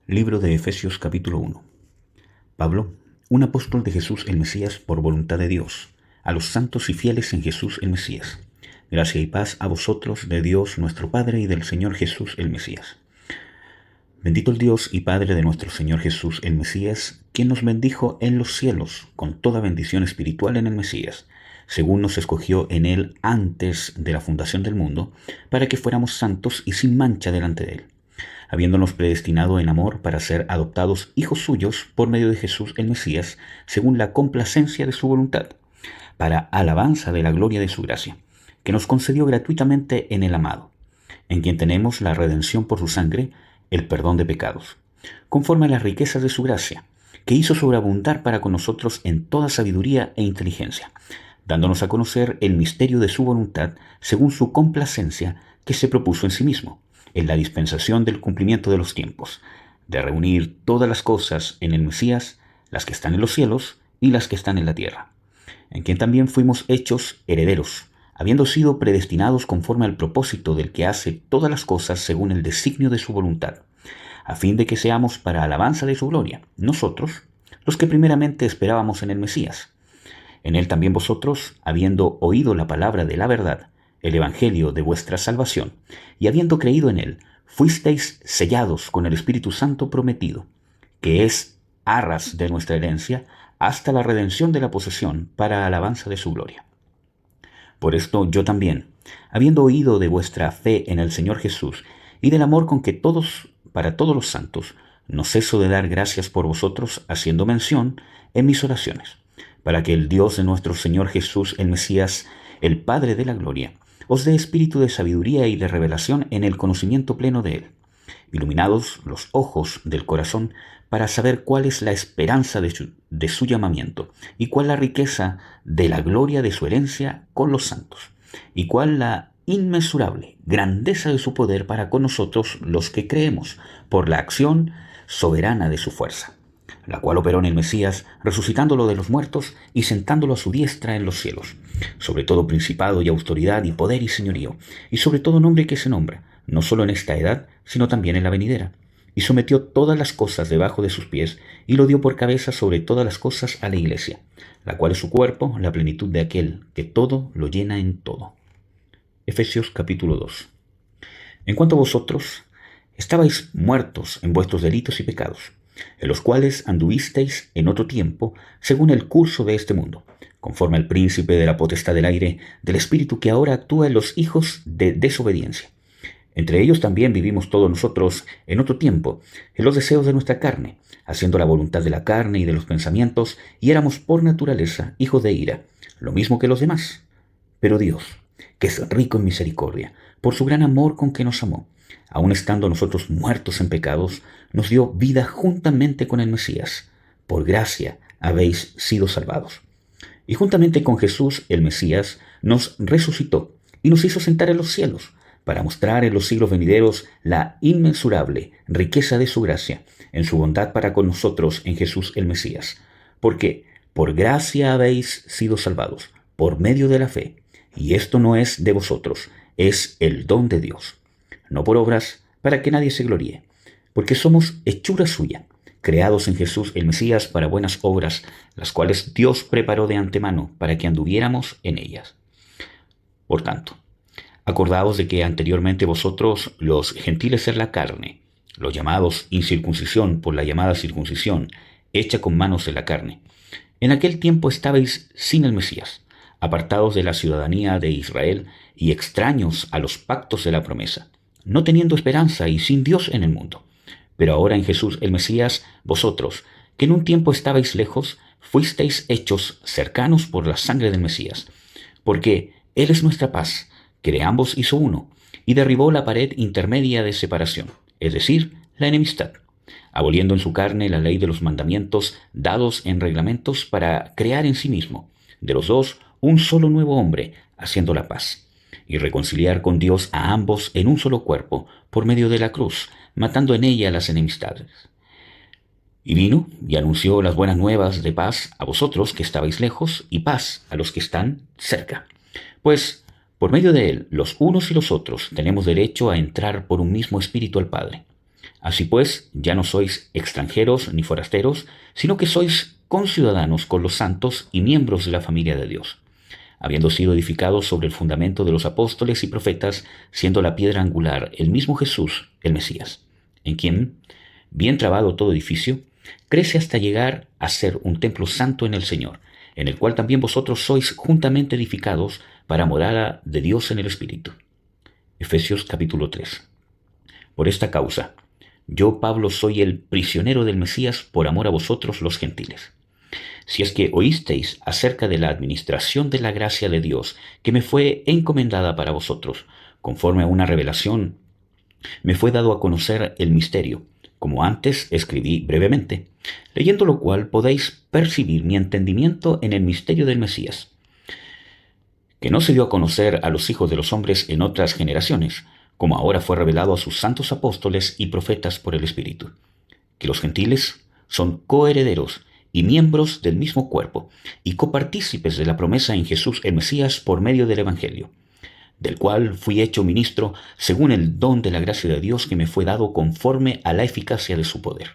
Libro de Efesios capítulo 1. Pablo, un apóstol de Jesús el Mesías por voluntad de Dios, a los santos y fieles en Jesús el Mesías. Gracia y paz a vosotros de Dios nuestro Padre y del Señor Jesús el Mesías. Bendito el Dios y Padre de nuestro Señor Jesús el Mesías, quien nos bendijo en los cielos con toda bendición espiritual en el Mesías, según nos escogió en él antes de la fundación del mundo, para que fuéramos santos y sin mancha delante de él, habiéndonos predestinado en amor para ser adoptados hijos suyos por medio de Jesús el Mesías, según la complacencia de su voluntad, para alabanza de la gloria de su gracia, que nos concedió gratuitamente en el amado, en quien tenemos la redención por su sangre, el perdón de pecados, conforme a las riquezas de su gracia, que hizo sobreabundar para con nosotros en toda sabiduría e inteligencia, dándonos a conocer el misterio de su voluntad, según su complacencia que se propuso en sí mismo, en la dispensación del cumplimiento de los tiempos, de reunir todas las cosas en el Mesías, las que están en los cielos y las que están en la tierra, en quien también fuimos hechos herederos, habiendo sido predestinados conforme al propósito del que hace todas las cosas según el designio de su voluntad, a fin de que seamos para alabanza de su gloria, nosotros, los que primeramente esperábamos en el Mesías. En él también vosotros, habiendo oído la palabra de la verdad, el evangelio de vuestra salvación, y habiendo creído en él, fuisteis sellados con el Espíritu Santo prometido, que es arras de nuestra herencia, hasta la redención de la posesión, para alabanza de su gloria. Por esto yo también, habiendo oído de vuestra fe en el Señor Jesús, y del amor con que para todos los santos, no ceso de dar gracias por vosotros, haciendo mención en mis oraciones, para que el Dios de nuestro Señor Jesús, el Mesías, el Padre de la gloria, os dé espíritu de sabiduría y de revelación en el conocimiento pleno de él, iluminados los ojos del corazón, para saber cuál es la esperanza de su llamamiento, y cuál la riqueza de la gloria de su herencia con los santos, y cuál la inmensurable grandeza de su poder para con nosotros los que creemos, por la acción soberana de su fuerza, la cual operó en el Mesías, resucitándolo de los muertos y sentándolo a su diestra en los cielos, sobre todo principado y autoridad y poder y señorío, y sobre todo nombre que se nombra, no solo en esta edad, sino también en la venidera, y sometió todas las cosas debajo de sus pies, y lo dio por cabeza sobre todas las cosas a la Iglesia, la cual es su cuerpo, la plenitud de aquel que todo lo llena en todo. Efesios capítulo 2. En cuanto a vosotros, estabais muertos en vuestros delitos y pecados, en los cuales anduvisteis en otro tiempo, según el curso de este mundo, conforme al príncipe de la potestad del aire, del espíritu que ahora actúa en los hijos de desobediencia. Entre ellos también vivimos todos nosotros en otro tiempo, en los deseos de nuestra carne, haciendo la voluntad de la carne y de los pensamientos, y éramos por naturaleza hijos de ira, lo mismo que los demás. Pero Dios, que es rico en misericordia, por su gran amor con que nos amó, aun estando nosotros muertos en pecados, nos dio vida juntamente con el Mesías. Por gracia habéis sido salvados. Y juntamente con Jesús, el Mesías, nos resucitó y nos hizo sentar en los cielos, para mostrar en los siglos venideros la inmensurable riqueza de su gracia, en su bondad para con nosotros en Jesús el Mesías. Porque por gracia habéis sido salvados, por medio de la fe, y esto no es de vosotros, es el don de Dios, no por obras, para que nadie se gloríe, porque somos hechura suya, creados en Jesús el Mesías para buenas obras, las cuales Dios preparó de antemano para que anduviéramos en ellas. Por tanto, acordaos de que anteriormente vosotros, los gentiles en la carne, los llamados incircuncisión por la llamada circuncisión, hecha con manos de la carne, en aquel tiempo estabais sin el Mesías, apartados de la ciudadanía de Israel y extraños a los pactos de la promesa, no teniendo esperanza y sin Dios en el mundo. Pero ahora en Jesús el Mesías, vosotros, que en un tiempo estabais lejos, fuisteis hechos cercanos por la sangre del Mesías, porque Él es nuestra paz, que de ambos hizo uno, y derribó la pared intermedia de separación, es decir, la enemistad, aboliendo en su carne la ley de los mandamientos dados en reglamentos para crear en sí mismo, de los dos, un solo nuevo hombre, haciendo la paz, y reconciliar con Dios a ambos en un solo cuerpo, por medio de la cruz, matando en ella las enemistades. Y vino y anunció las buenas nuevas de paz a vosotros que estabais lejos, y paz a los que están cerca. Pues por medio de él, los unos y los otros tenemos derecho a entrar por un mismo espíritu al Padre. Así pues, ya no sois extranjeros ni forasteros, sino que sois conciudadanos con los santos y miembros de la familia de Dios, habiendo sido edificados sobre el fundamento de los apóstoles y profetas, siendo la piedra angular el mismo Jesús, el Mesías, en quien, bien trabado todo edificio, crece hasta llegar a ser un templo santo en el Señor, en el cual también vosotros sois juntamente edificados para morada de Dios en el Espíritu. Efesios capítulo 3. Por esta causa, yo, Pablo, soy el prisionero del Mesías por amor a vosotros los gentiles. Si es que oísteis acerca de la administración de la gracia de Dios que me fue encomendada para vosotros, conforme a una revelación, me fue dado a conocer el misterio, como antes escribí brevemente, leyendo lo cual podéis percibir mi entendimiento en el misterio del Mesías, que no se dio a conocer a los hijos de los hombres en otras generaciones, como ahora fue revelado a sus santos apóstoles y profetas por el Espíritu, que los gentiles son coherederos y miembros del mismo cuerpo, y copartícipes de la promesa en Jesús el Mesías por medio del Evangelio, del cual fui hecho ministro según el don de la gracia de Dios que me fue dado conforme a la eficacia de su poder.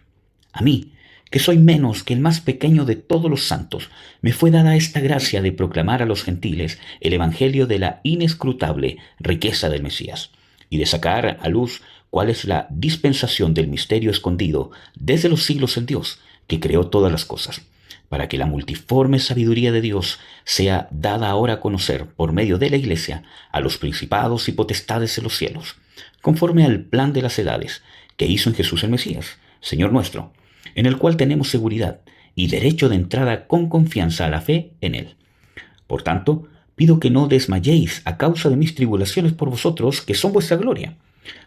A mí, que soy menos que el más pequeño de todos los santos, me fue dada esta gracia de proclamar a los gentiles el Evangelio de la inescrutable riqueza del Mesías, y de sacar a luz cuál es la dispensación del misterio escondido desde los siglos en Dios, que creó todas las cosas, para que la multiforme sabiduría de Dios sea dada ahora a conocer por medio de la Iglesia a los principados y potestades de los cielos, conforme al plan de las edades que hizo en Jesús el Mesías, Señor nuestro, en el cual tenemos seguridad y derecho de entrada con confianza a la fe en Él. Por tanto, pido que no desmayéis a causa de mis tribulaciones por vosotros, que son vuestra gloria.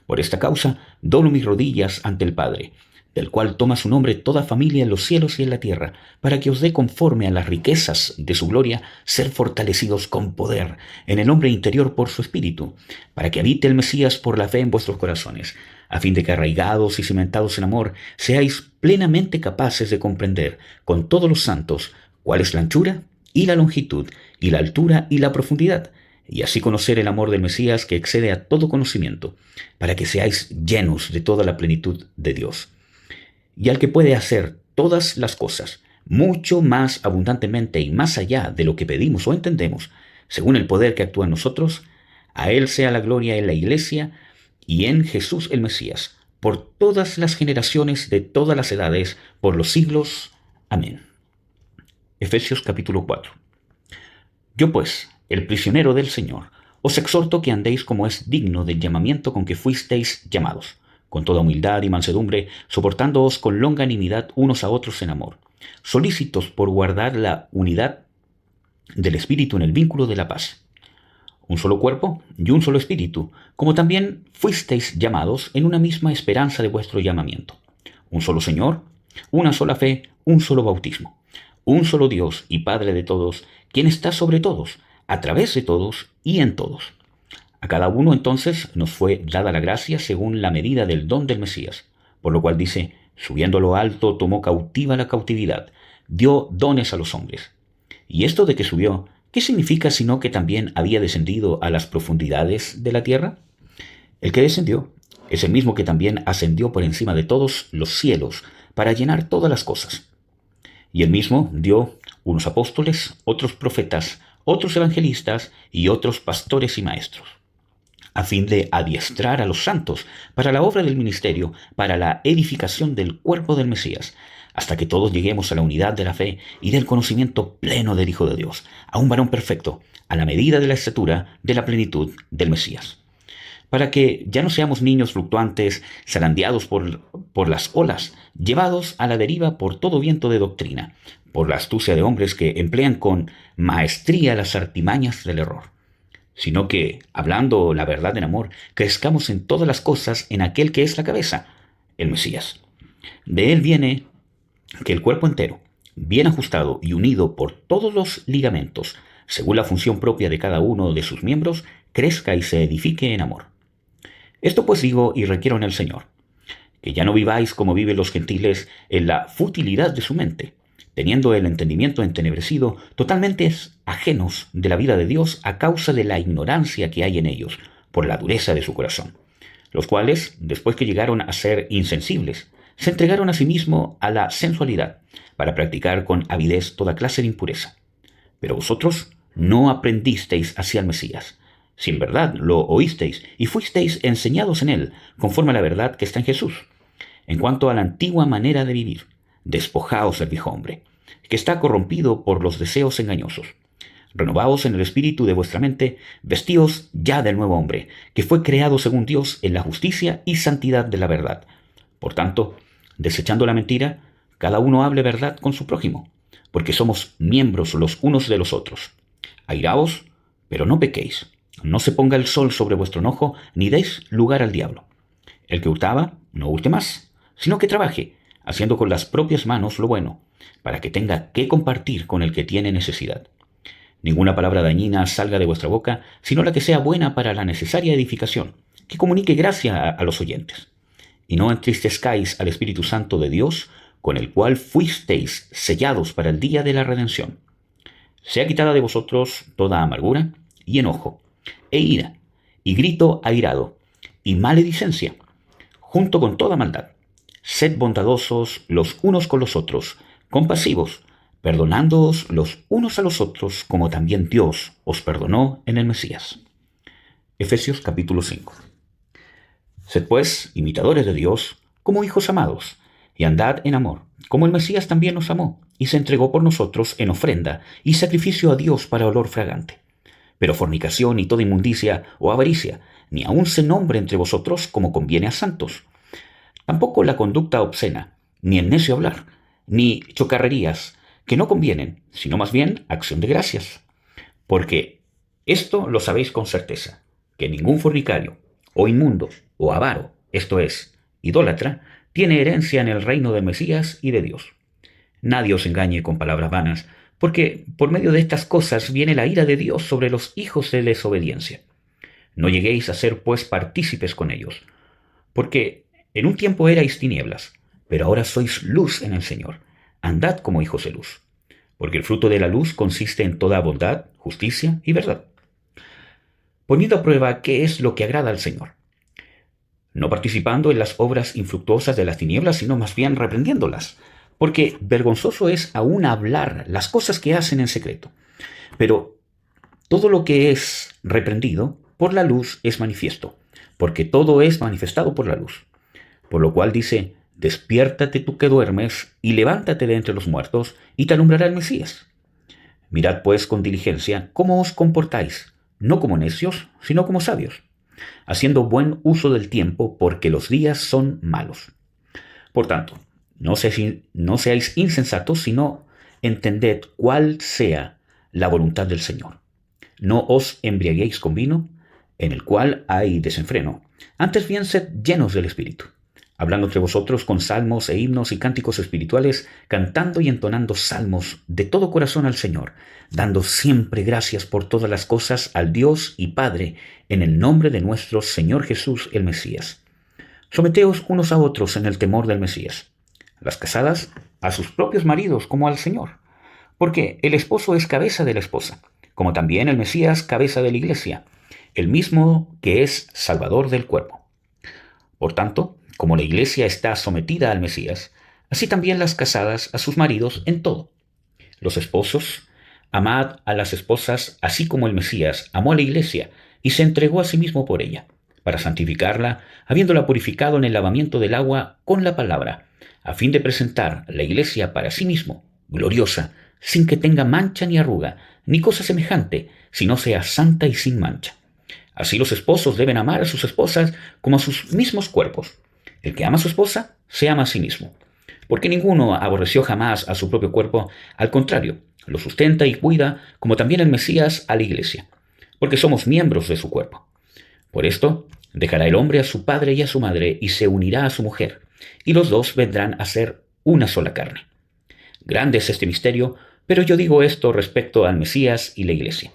Por esta causa doblo mis rodillas ante el Padre, del cual toma su nombre toda familia en los cielos y en la tierra, para que os dé conforme a las riquezas de su gloria ser fortalecidos con poder en el hombre interior por su Espíritu, para que habite el Mesías por la fe en vuestros corazones, a fin de que arraigados y cimentados en amor, seáis plenamente capaces de comprender con todos los santos cuál es la anchura y la longitud y la altura y la profundidad, y así conocer el amor del Mesías que excede a todo conocimiento, para que seáis llenos de toda la plenitud de Dios. Y al que puede hacer todas las cosas, mucho más abundantemente y más allá de lo que pedimos o entendemos, según el poder que actúa en nosotros, a Él sea la gloria en la Iglesia y en Jesús el Mesías, por todas las generaciones de todas las edades, por los siglos. Amén. Efesios capítulo 4. Yo pues, el prisionero del Señor, os exhorto que andéis como es digno del llamamiento con que fuisteis llamados, con toda humildad y mansedumbre, soportándoos con longanimidad unos a otros en amor, solícitos por guardar la unidad del Espíritu en el vínculo de la paz. Un solo cuerpo y un solo Espíritu, como también fuisteis llamados en una misma esperanza de vuestro llamamiento. Un solo Señor, una sola fe, un solo bautismo. Un solo Dios y Padre de todos, quien está sobre todos, a través de todos y en todos. A cada uno entonces nos fue dada la gracia según la medida del don del Mesías, por lo cual dice, subiendo a lo alto tomó cautiva la cautividad, dio dones a los hombres. Y esto de que subió, ¿qué significa sino que también había descendido a las profundidades de la tierra? El que descendió es el mismo que también ascendió por encima de todos los cielos para llenar todas las cosas. Y él mismo dio unos apóstoles, otros profetas, otros evangelistas y otros pastores y maestros, a fin de adiestrar a los santos para la obra del ministerio, para la edificación del cuerpo del Mesías, hasta que todos lleguemos a la unidad de la fe y del conocimiento pleno del Hijo de Dios, a un varón perfecto, a la medida de la estatura de la plenitud del Mesías, para que ya no seamos niños fluctuantes, zarandeados por las olas, llevados a la deriva por todo viento de doctrina, por la astucia de hombres que emplean con maestría las artimañas del error, sino que, hablando la verdad en amor, crezcamos en todas las cosas en aquel que es la cabeza, el Mesías. De él viene que el cuerpo entero, bien ajustado y unido por todos los ligamentos, según la función propia de cada uno de sus miembros, crezca y se edifique en amor. Esto pues digo y requiero en el Señor, que ya no viváis como viven los gentiles en la futilidad de su mente, teniendo el entendimiento entenebrecido, totalmente ajenos de la vida de Dios a causa de la ignorancia que hay en ellos, por la dureza de su corazón, los cuales, después que llegaron a ser insensibles, se entregaron a sí mismos a la sensualidad, para practicar con avidez toda clase de impureza. Pero vosotros no aprendisteis así al Mesías, si en verdad lo oísteis y fuisteis enseñados en él, conforme a la verdad que está en Jesús. En cuanto a la antigua manera de vivir, despojaos del viejo hombre, que está corrompido por los deseos engañosos. Renovaos en el espíritu de vuestra mente, vestíos ya del nuevo hombre, que fue creado según Dios en la justicia y santidad de la verdad. Por tanto, desechando la mentira, cada uno hable verdad con su prójimo, porque somos miembros los unos de los otros. Airaos, pero no pequéis. No se ponga el sol sobre vuestro enojo, ni deis lugar al diablo. El que hurtaba, no hurte más, sino que trabaje, haciendo con las propias manos lo bueno, para que tenga que compartir con el que tiene necesidad. Ninguna palabra dañina salga de vuestra boca, sino la que sea buena para la necesaria edificación, que comunique gracia a los oyentes. Y no entristezcáis al Espíritu Santo de Dios, con el cual fuisteis sellados para el día de la redención. Sea quitada de vosotros toda amargura y enojo, e ira, y grito airado, y maledicencia, junto con toda maldad. Sed bondadosos los unos con los otros, compasivos, perdonándoos los unos a los otros, como también Dios os perdonó en el Mesías. Efesios capítulo 5. Sed pues imitadores de Dios, como hijos amados, y andad en amor, como el Mesías también nos amó, y se entregó por nosotros en ofrenda y sacrificio a Dios para olor fragante. Pero fornicación y toda inmundicia o avaricia, ni aun se nombre entre vosotros como conviene a santos. Tampoco la conducta obscena, ni el necio hablar, ni chocarrerías, que no convienen, sino más bien acción de gracias. Porque esto lo sabéis con certeza, que ningún fornicario, o inmundo, o avaro, esto es, idólatra, tiene herencia en el reino del Mesías y de Dios. Nadie os engañe con palabras vanas, porque por medio de estas cosas viene la ira de Dios sobre los hijos de desobediencia. No lleguéis a ser pues partícipes con ellos, porque en un tiempo erais tinieblas, pero ahora sois luz en el Señor. Andad como hijos de luz, porque el fruto de la luz consiste en toda bondad, justicia y verdad, poniendo a prueba qué es lo que agrada al Señor, no participando en las obras infructuosas de las tinieblas, sino más bien reprendiéndolas, porque vergonzoso es aún hablar las cosas que hacen en secreto. Pero todo lo que es reprendido por la luz es manifiesto, porque todo es manifestado por la luz. Por lo cual dice: despiértate tú que duermes, y levántate de entre los muertos, y te alumbrará el Mesías. Mirad pues con diligencia cómo os comportáis, no como necios, sino como sabios, haciendo buen uso del tiempo, porque los días son malos. Por tanto, no seáis insensatos, sino entended cuál sea la voluntad del Señor. No os embriaguéis con vino, en el cual hay desenfreno. Antes bien, sed llenos del Espíritu, hablando entre vosotros con salmos e himnos y cánticos espirituales, cantando y entonando salmos de todo corazón al Señor, dando siempre gracias por todas las cosas al Dios y Padre, en el nombre de nuestro Señor Jesús el Mesías. Someteos unos a otros en el temor del Mesías. Las casadas a sus propios maridos como al Señor, porque el esposo es cabeza de la esposa, como también el Mesías cabeza de la iglesia, el mismo que es Salvador del cuerpo. Por tanto, como la iglesia está sometida al Mesías, así también las casadas a sus maridos en todo. Los esposos, amad a las esposas, así como el Mesías amó a la iglesia y se entregó a sí mismo por ella, para santificarla, habiéndola purificado en el lavamiento del agua con la palabra, a fin de presentar la iglesia para sí mismo, gloriosa, sin que tenga mancha ni arruga, ni cosa semejante, sino sea santa y sin mancha. Así los esposos deben amar a sus esposas como a sus mismos cuerpos. El que ama a su esposa, se ama a sí mismo. Porque ninguno aborreció jamás a su propio cuerpo, al contrario, lo sustenta y cuida, como también el Mesías a la iglesia, porque somos miembros de su cuerpo. Por esto, dejará el hombre a su padre y a su madre, y se unirá a su mujer, y los dos vendrán a ser una sola carne. Grande es este misterio, pero yo digo esto respecto al Mesías y la iglesia.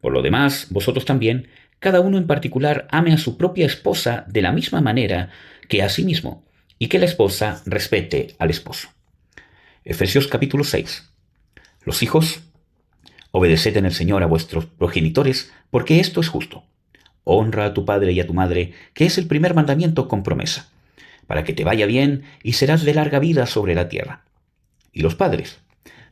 Por lo demás, vosotros también, cada uno en particular, ame a su propia esposa de la misma manera que a sí mismo, y que la esposa respete al esposo. Efesios capítulo 6. Los hijos, obedeced en el Señor a vuestros progenitores, porque esto es justo. honra a tu padre y a tu madre, que es el primer mandamiento con promesa, para que te vaya bien y serás de larga vida sobre la tierra. Y los padres,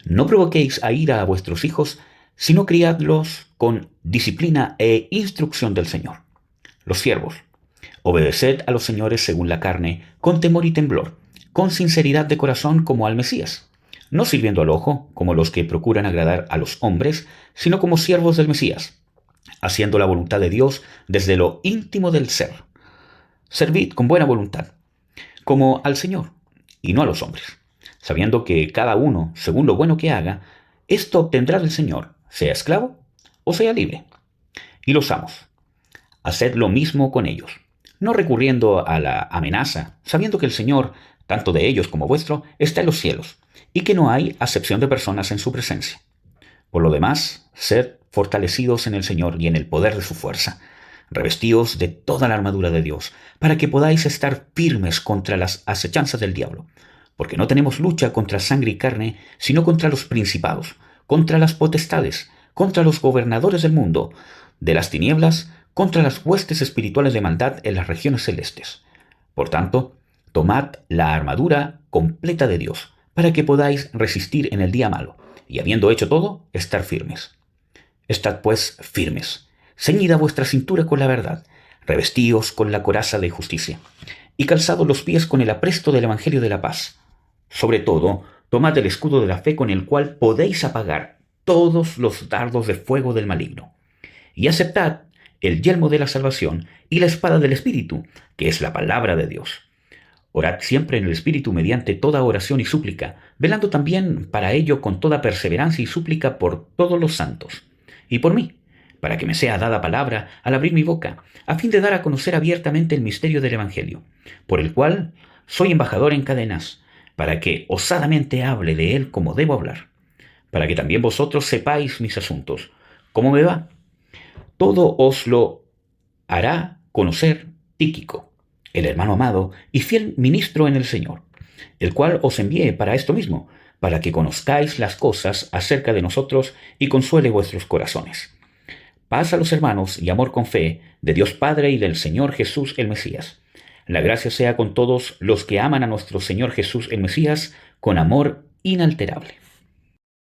no provoquéis a ira a vuestros hijos, sino criadlos con disciplina e instrucción del Señor. Los siervos, obedeced a los señores según la carne, con temor y temblor, con sinceridad de corazón como al Mesías, no sirviendo al ojo, como los que procuran agradar a los hombres, sino como siervos del Mesías, haciendo la voluntad de Dios desde lo íntimo del ser. Servid con buena voluntad, como al Señor, y no a los hombres, sabiendo que cada uno, según lo bueno que haga, esto obtendrá del Señor, sea esclavo o sea libre. Y los amos, haced lo mismo con ellos, no recurriendo a la amenaza, sabiendo que el Señor, tanto de ellos como vuestro, está en los cielos, y que no hay acepción de personas en su presencia. Por lo demás, sed fortalecidos en el Señor y en el poder de su fuerza. Revestíos de toda la armadura de Dios, para que podáis estar firmes contra las acechanzas del diablo. Porque no tenemos lucha contra sangre y carne, sino contra los principados, contra las potestades, contra los gobernadores del mundo, de las tinieblas, contra las huestes espirituales de maldad en las regiones celestes. Por tanto, tomad la armadura completa de Dios, para que podáis resistir en el día malo, y habiendo hecho todo, estar firmes. Estad pues firmes, ceñida vuestra cintura con la verdad, revestíos con la coraza de justicia, y calzados los pies con el apresto del evangelio de la paz. Sobre todo, tomad el escudo de la fe con el cual podéis apagar todos los dardos de fuego del maligno. Y aceptad el yelmo de la salvación y la espada del Espíritu, que es la palabra de Dios. Orad siempre en el Espíritu mediante toda oración y súplica, velando también para ello con toda perseverancia y súplica por todos los santos, y por mí, para que me sea dada palabra al abrir mi boca, a fin de dar a conocer abiertamente el misterio del Evangelio, por el cual soy embajador en cadenas, para que osadamente hable de él como debo hablar, para que también vosotros sepáis mis asuntos, cómo me va. Todo os lo hará conocer Tíquico, el hermano amado y fiel ministro en el Señor, el cual os envié para esto mismo, para que conozcáis las cosas acerca de nosotros y consuele vuestros corazones. Paz a los hermanos y amor con fe de Dios Padre y del Señor Jesús el Mesías. La gracia sea con todos los que aman a nuestro Señor Jesús el Mesías con amor inalterable.